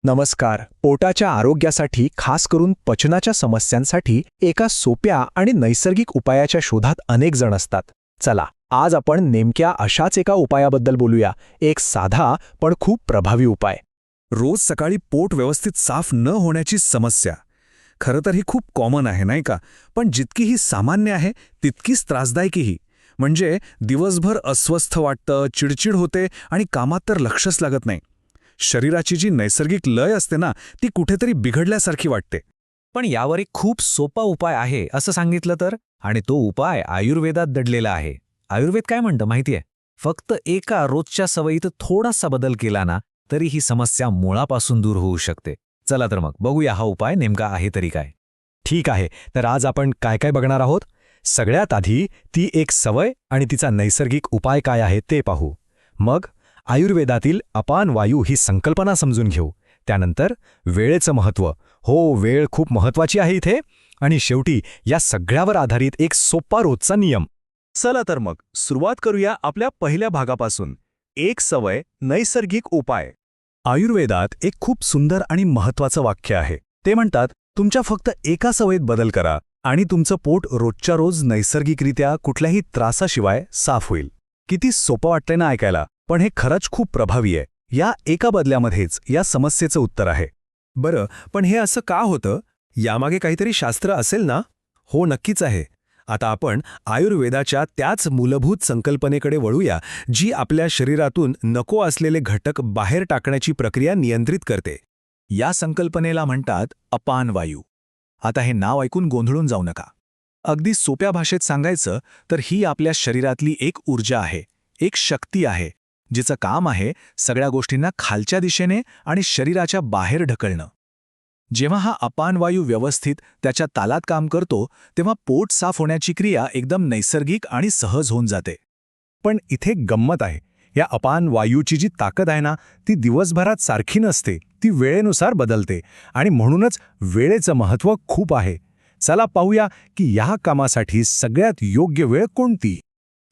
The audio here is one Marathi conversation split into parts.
नमस्कार. पोटाच्या आरोग्यासाठी, खास करून पचनाच्या समस्यांसाठी एका सोप्या आणि नैसर्गिक उपायाच्या शोधात अनेक जण असतात. चला, आज आपण नेमक्या अशाच एका उपायाबद्दल बोलूया. एक साधा पण खूप प्रभावी उपाय. रोज सकाळी पोट व्यवस्थित साफ न होण्याची समस्या खरं तर ही खूप कॉमन आहे नाही का, पण जितकी ही सामान्य आहे तितकीच त्रासदायकीही. म्हणजे दिवसभर अस्वस्थ वाटतं, चिडचिड होते आणि कामात तर लक्षच लागत नाही. शरीराची जी नैसर्गिक लय असते ना, ती कुठेतरी बिघडल्यासारखी वाटते. पण यावर एक खूप सोपा उपाय आहे असं सांगितलं तर, आणि तो उपाय आयुर्वेदात दडलेला आहे. आयुर्वेद काय म्हणतं माहितीये? फक्त एका रोजच्या सवयीत थोडासा बदल केला ना, तरी ही समस्या मुळापासून दूर होऊ शकते. चला तर मग बघूया हा उपाय नेमका आहे तरी काय. ठीक आहे, तर आज आपण काय काय बघणार आहोत. सगळ्यात आधी ती एक सवय आणि तिचा नैसर्गिक उपाय काय आहे ते पाहू. मग आयुर्वेदातील अपान वायू ही संकल्पना समजून घेऊ. त्यानंतर वेळेचं महत्त्व. हो, वेळ खूप महत्त्वाची आहे इथे. आणि शेवटी या सगळ्यावर आधारित एक सोपा रोजचा नियम. चला तर मग सुरुवात करूया आपल्या पहिल्या भागापासून. एक सवय, नैसर्गिक उपाय. आयुर्वेदात एक खूप सुंदर आणि महत्त्वाचं वाक्य आहे. ते म्हणतात, तुमच्या फक्त एका सवयीत बदल करा आणि तुमचं पोट रोजच्या रोज नैसर्गिकरित्या कुठल्याही त्रासाशिवाय साफ होईल. किती सोपं वाटतंय ना ऐकायला, पण हे खरंच खूप प्रभावी आहे. या एका बदल्यामध्येच या समस्येचं उत्तर आहे. बरं, पण हे असं का होतं? यामागे काहीतरी शास्त्र असेल ना? हो, नक्कीच आहे. आता आपण आयुर्वेदाच्या त्याच मूलभूत संकल्पनेकडे वळूया, जी आपल्या शरीरातून नको असलेले घटक बाहेर टाकण्याची प्रक्रिया नियंत्रित करते. या संकल्पनेला म्हणतात अपान वायू. आता हे नाव ऐकून गोंधळून जाऊ नका. अगदी सोप्या भाषेत सांगायचं तर ही आपल्या शरीरातली एक ऊर्जा आहे, एक शक्ती आहे, जिचं काम आहे सगळ्या गोष्टींना खालच्या दिशेने आणि शरीराच्या बाहेर ढकलणं. जेव्हा हा अपान वायू व्यवस्थित त्याच्या तालात काम करतो, तेव्हा पोट साफ होण्याची क्रिया एकदम नैसर्गिक आणि सहज होऊन जाते. पण इथे गंमत आहे. या अपान वायूची जी ताकद आहे ना, ती दिवसभरात सारखी नसते, ती वेळेनुसार बदलते. आणि म्हणूनच वेळेचं महत्त्व खूप आहे. चला पाहूया की या कामासाठी सगळ्यात योग्य वेळ कोणती.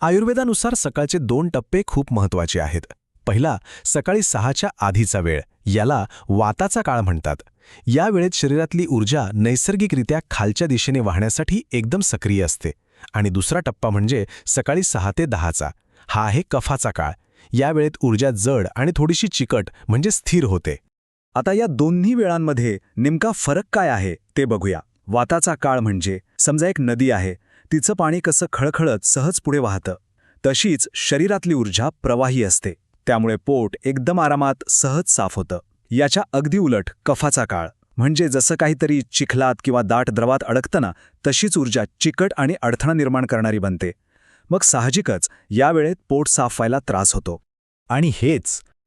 आयुर्वेदानुसार सकाळचे 2 टप्पे खूप महत्त्वाचे आहेत. पहिला, सकाळी 6च्या आधीचा वेळ. याला वाताचा काळ म्हणतात. या वेळेत शरीरातली ऊर्जा नैसर्गिकरित्या खालच्या दिशेने वाहण्यासाठी एकदम सक्रिय असते. आणि दुसरा टप्पा म्हणजे सकाळी 6 ते 10चा. हा आहे कफाचा काळ. या वेळेत ऊर्जा जड आणि थोडीशी चिकट म्हणजे स्थिर होते. आता या दोन्ही वेळांमध्ये नेमका फरक काय आहे ते बघूया. वाताचा काळ म्हणजे समजा एक नदी आहे, तिचं पाणी कसं खळखळत सहज पुढे वाहतं, तशीच शरीरातली ऊर्जा प्रवाही असते. त्यामुळे पोट एकदम आरामात सहज साफ होतं. याच्या अगदी उलट कफाचा काळ म्हणजे जसं काहीतरी चिखलात किंवा दाट द्रवात अडकतं ना, तशीच ऊर्जा चिकट आणि अडथळा निर्माण करणारी बनते. मग साहजिकच या वेळेत पोट साफ व्हायला त्रास होतो. आणि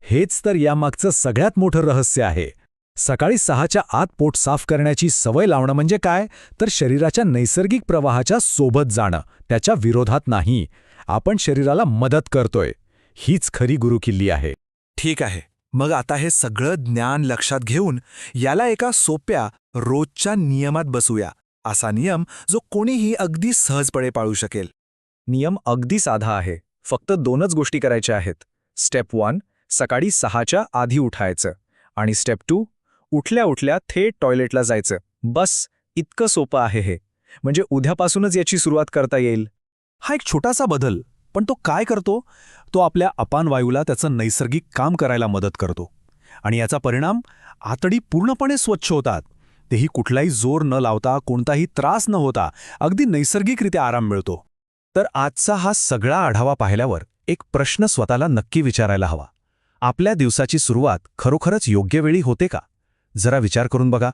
हेच तर यामागचं सगळ्यात मोठं रहस्य आहे. सकाळी 6च्या आत पोट साफ करण्याची सवय लावणं म्हणजे काय, तर शरीराच्या नैसर्गिक प्रवाहाच्या सोबत जाणं, त्याच्या विरोधात नाही. आपण शरीराला मदत करतोय. हीच खरी गुरुकिल्ली आहे. ठीक आहे, मग आता हे सगळं ज्ञान लक्षात घेऊन याला एका सोप्या रोजच्या नियमात बसूया. असा नियम जो कोणीही अगदी सहजपणे पाळू शकेल. नियम अगदी साधा आहे. फक्त 2च गोष्टी करायच्या आहेत. स्टेप 1, सकाळी 6च्या आधी उठायचं. आणि स्टेप 2, उठल्या उठल्या थेट टॉयलेटला जायचं. बस, इतकं सोपं आहे हे. म्हणजे उद्यापासूनच याची सुरुवात करता येईल. हा एक छोटासा बदल, पण तो काय करतो? तो आपल्या अपान वायूला त्याचं नैसर्गिक काम करायला मदत करतो. आणि याचा परिणाम, आतडी पूर्णपणे स्वच्छ होतात. तेही कुठलाही जोर न लावता, कोणताही त्रास न होता, अगदी नैसर्गिकरित्या आराम मिळतो. तर आजचा हा सगळा आढावा पाहिल्यावर एक प्रश्न स्वतःला नक्की विचारायला हवा. आपल्या दिवसाची सुरुवात खरोखरच योग्य वेळी होते का? जरा विचार करून बघा.